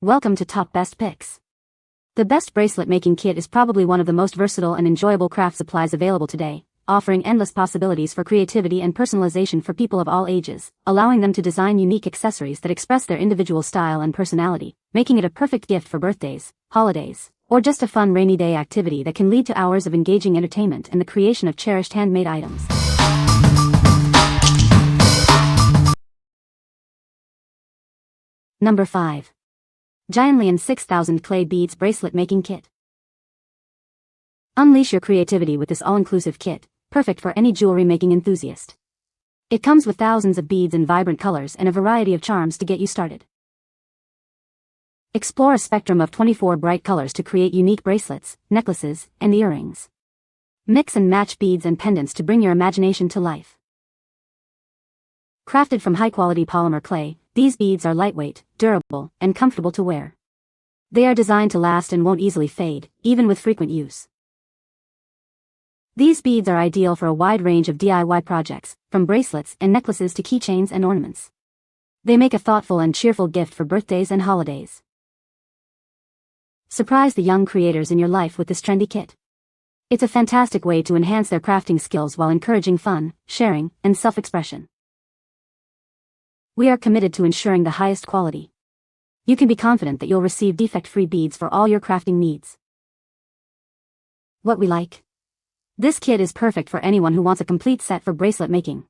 Welcome to Top Best Picks. The Best Bracelet Making Kit is probably one of the most versatile and enjoyable craft supplies available today, offering endless possibilities for creativity and personalization for people of all ages, allowing them to design unique accessories that express their individual style and personality, making it a perfect gift for birthdays, holidays, or just a fun rainy day activity that can lead to hours of engaging entertainment and the creation of cherished handmade items. Number 5. Gionlion 6000 Clay Beads Bracelet Making Kit. Unleash your creativity with this all-inclusive kit, perfect for any jewelry making enthusiast. It comes with thousands of beads in vibrant colors and a variety of charms to get you started. Explore a spectrum of 24 bright colors to create unique bracelets, necklaces, and earrings. Mix and match beads and pendants to bring your imagination to life. Crafted from high-quality polymer clay, these beads are lightweight, durable, and comfortable to wear. They are designed to last and won't easily fade, even with frequent use. These beads are ideal for a wide range of DIY projects, from bracelets and necklaces to keychains and ornaments. They make a thoughtful and cheerful gift for birthdays and holidays. Surprise the young creators in your life with this trendy kit. It's a fantastic way to enhance their crafting skills while encouraging fun, sharing, and self-expression. We are committed to ensuring the highest quality. You can be confident that you'll receive defect-free beads for all your crafting needs. What we like. This kit is perfect for anyone who wants a complete set for bracelet making.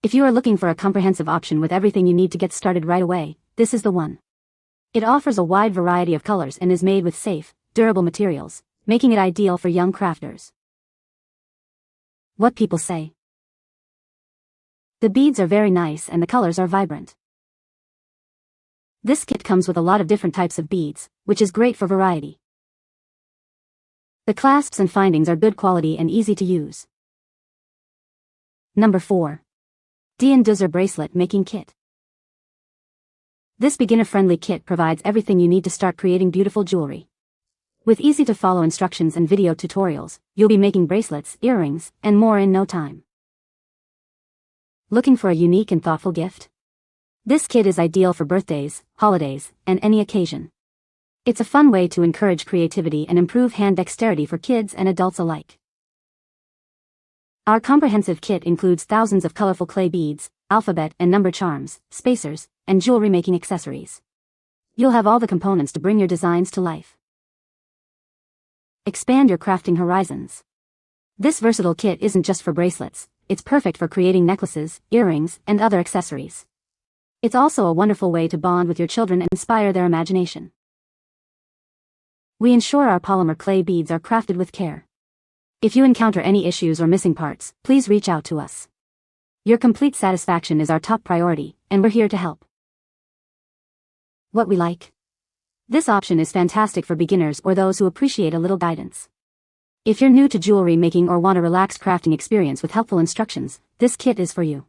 If you are looking for a comprehensive option with everything you need to get started right away, this is the one. It offers a wide variety of colors and is made with safe, durable materials, making it ideal for young crafters. What people say. The beads are very nice and the colors are vibrant. This kit comes with a lot of different types of beads, which is great for variety. The clasps and findings are good quality and easy to use. Number 4. Deinduser Bracelet Making Kit. This beginner-friendly kit provides everything you need to start creating beautiful jewelry. With easy-to-follow instructions and video tutorials, you'll be making bracelets, earrings, and more in no time. Looking for a unique and thoughtful gift? This kit is ideal for birthdays, holidays, and any occasion. It's a fun way to encourage creativity and improve hand dexterity for kids and adults alike. Our comprehensive kit includes thousands of colorful clay beads, alphabet and number charms, spacers, and jewelry making accessories. You'll have all the components to bring your designs to life. Expand your crafting horizons. This versatile kit isn't just for bracelets. It's perfect for creating necklaces, earrings, and other accessories. It's also a wonderful way to bond with your children and inspire their imagination. We ensure our polymer clay beads are crafted with care. If you encounter any issues or missing parts, please reach out to us. Your complete satisfaction is our top priority, and we're here to help. What we like. This option is fantastic for beginners or those who appreciate a little guidance. If you're new to jewelry making or want a relaxed crafting experience with helpful instructions, this kit is for you.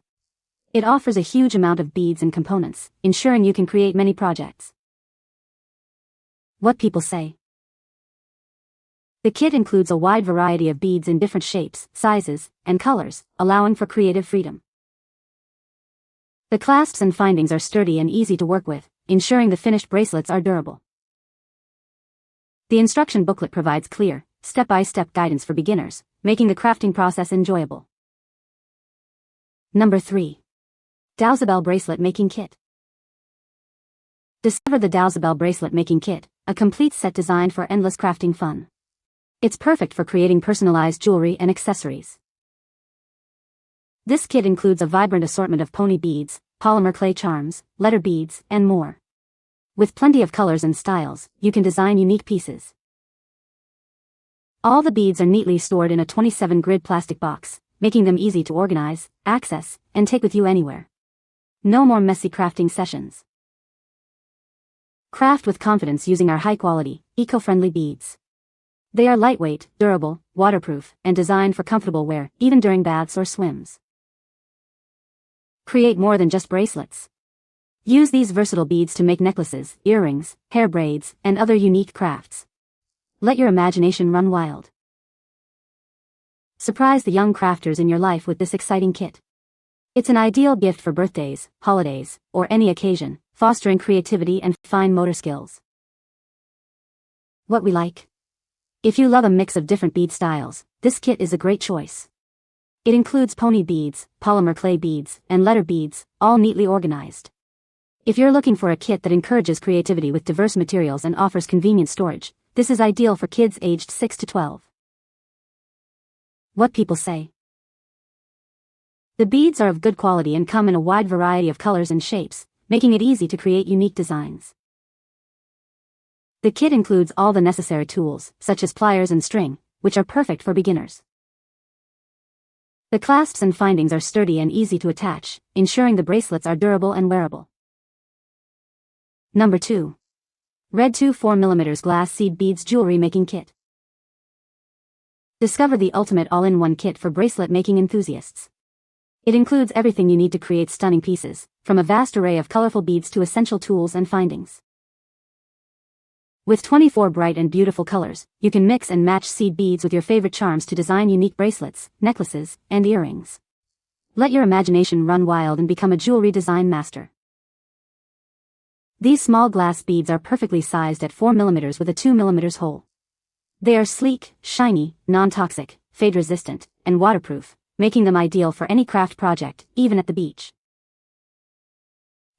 It offers a huge amount of beads and components, ensuring you can create many projects. What people say. The kit includes a wide variety of beads in different shapes, sizes, and colors, allowing for creative freedom. The clasps and findings are sturdy and easy to work with, ensuring the finished bracelets are durable. The instruction booklet provides clear, step-by-step guidance for beginners, making the crafting process enjoyable. Number 3. Dowsabel Bracelet Making Kit. Discover the Dowsabel Bracelet Making Kit, a complete set designed for endless crafting fun. It's perfect for creating personalized jewelry and accessories. This kit includes a vibrant assortment of pony beads, polymer clay charms, letter beads, and more. With plenty of colors and styles, you can design unique pieces. All the beads are neatly stored in a 27-grid plastic box, making them easy to organize, access, and take with you anywhere. No more messy crafting sessions. Craft with confidence using our high-quality, eco-friendly beads. They are lightweight, durable, waterproof, and designed for comfortable wear, even during baths or swims. Create more than just bracelets. Use these versatile beads to make necklaces, earrings, hair braids, and other unique crafts. Let your imagination run wild. Surprise the young crafters in your life with this exciting kit. It's an ideal gift for birthdays, holidays, or any occasion, fostering creativity and fine motor skills. What we like. If you love a mix of different bead styles, this kit is a great choice. It includes pony beads, polymer clay beads, and letter beads, all neatly organized. If you're looking for a kit that encourages creativity with diverse materials and offers convenient storage, this is ideal for kids aged 6 to 12. What people say. The beads are of good quality and come in a wide variety of colors and shapes, making it easy to create unique designs. The kit includes all the necessary tools, such as pliers and string, which are perfect for beginners. The clasps and findings are sturdy and easy to attach, ensuring the bracelets are durable and wearable. Number 2. Redtwo 4mm Glass Seed Beads Jewelry Making Kit. Discover the ultimate all-in-one kit for bracelet making enthusiasts. It includes everything you need to create stunning pieces, from a vast array of colorful beads to essential tools and findings. With 24 bright and beautiful colors, you can mix and match seed beads with your favorite charms to design unique bracelets, necklaces, and earrings. Let your imagination run wild and become a jewelry design master. These small glass beads are perfectly sized at 4mm with a 2mm hole. They are sleek, shiny, non-toxic, fade-resistant, and waterproof, making them ideal for any craft project, even at the beach.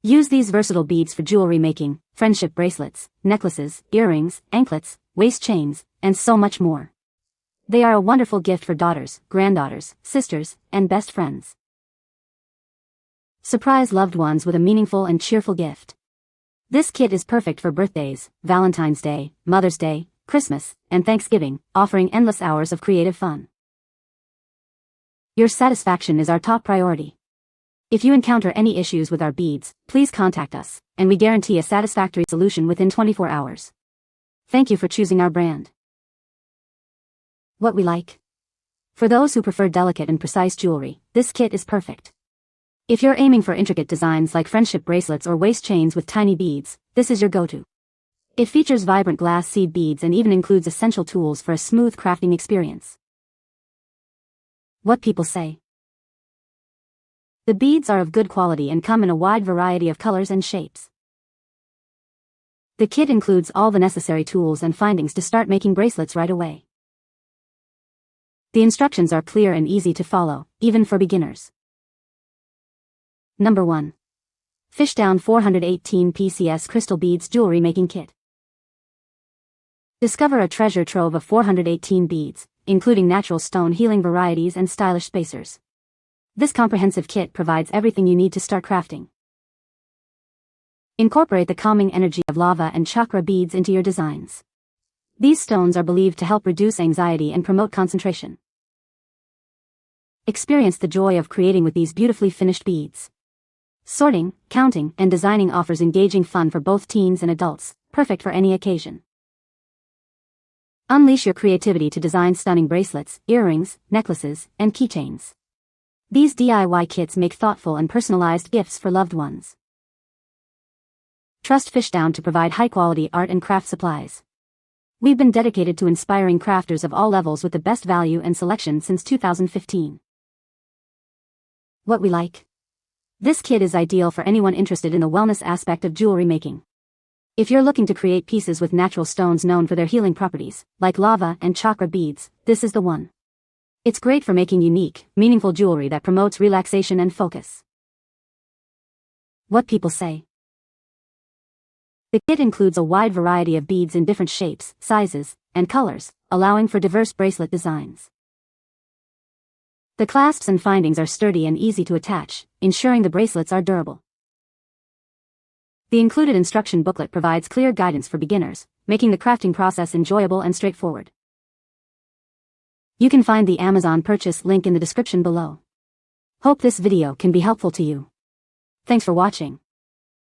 Use these versatile beads for jewelry making, friendship bracelets, necklaces, earrings, anklets, waist chains, and so much more. They are a wonderful gift for daughters, granddaughters, sisters, and best friends. Surprise loved ones with a meaningful and cheerful gift. This kit is perfect for birthdays, Valentine's Day, Mother's Day, Christmas, and Thanksgiving, offering endless hours of creative fun. Your satisfaction is our top priority. If you encounter any issues with our beads, please contact us, and we guarantee a satisfactory solution within 24 hours. Thank you for choosing our brand. What we like. For those who prefer delicate and precise jewelry, this kit is perfect. If you're aiming for intricate designs like friendship bracelets or waist chains with tiny beads, this is your go-to. It features vibrant glass seed beads and even includes essential tools for a smooth crafting experience. What people say. The beads are of good quality and come in a wide variety of colors and shapes. The kit includes all the necessary tools and findings to start making bracelets right away. The instructions are clear and easy to follow, even for beginners. Number 1. Fishdown 418 PCS Crystal Beads Jewelry Making Kit. Discover a treasure trove of 418 beads, including natural stone healing varieties and stylish spacers. This comprehensive kit provides everything you need to start crafting. Incorporate the calming energy of lava and chakra beads into your designs. These stones are believed to help reduce anxiety and promote concentration. Experience the joy of creating with these beautifully finished beads. Sorting, counting, and designing offers engaging fun for both teens and adults, perfect for any occasion. Unleash your creativity to design stunning bracelets, earrings, necklaces, and keychains. These DIY kits make thoughtful and personalized gifts for loved ones. Trust Fishdown to provide high-quality art and craft supplies. We've been dedicated to inspiring crafters of all levels with the best value and selection since 2015. What we like. This kit is ideal for anyone interested in the wellness aspect of jewelry making. If you're looking to create pieces with natural stones known for their healing properties, like lava and chakra beads, this is the one. It's great for making unique, meaningful jewelry that promotes relaxation and focus. What people say. The kit includes a wide variety of beads in different shapes, sizes, and colors, allowing for diverse bracelet designs. The clasps and findings are sturdy and easy to attach, ensuring the bracelets are durable. The included instruction booklet provides clear guidance for beginners, making the crafting process enjoyable and straightforward. You can find the Amazon purchase link in the description below. Hope this video can be helpful to you. Thanks for watching.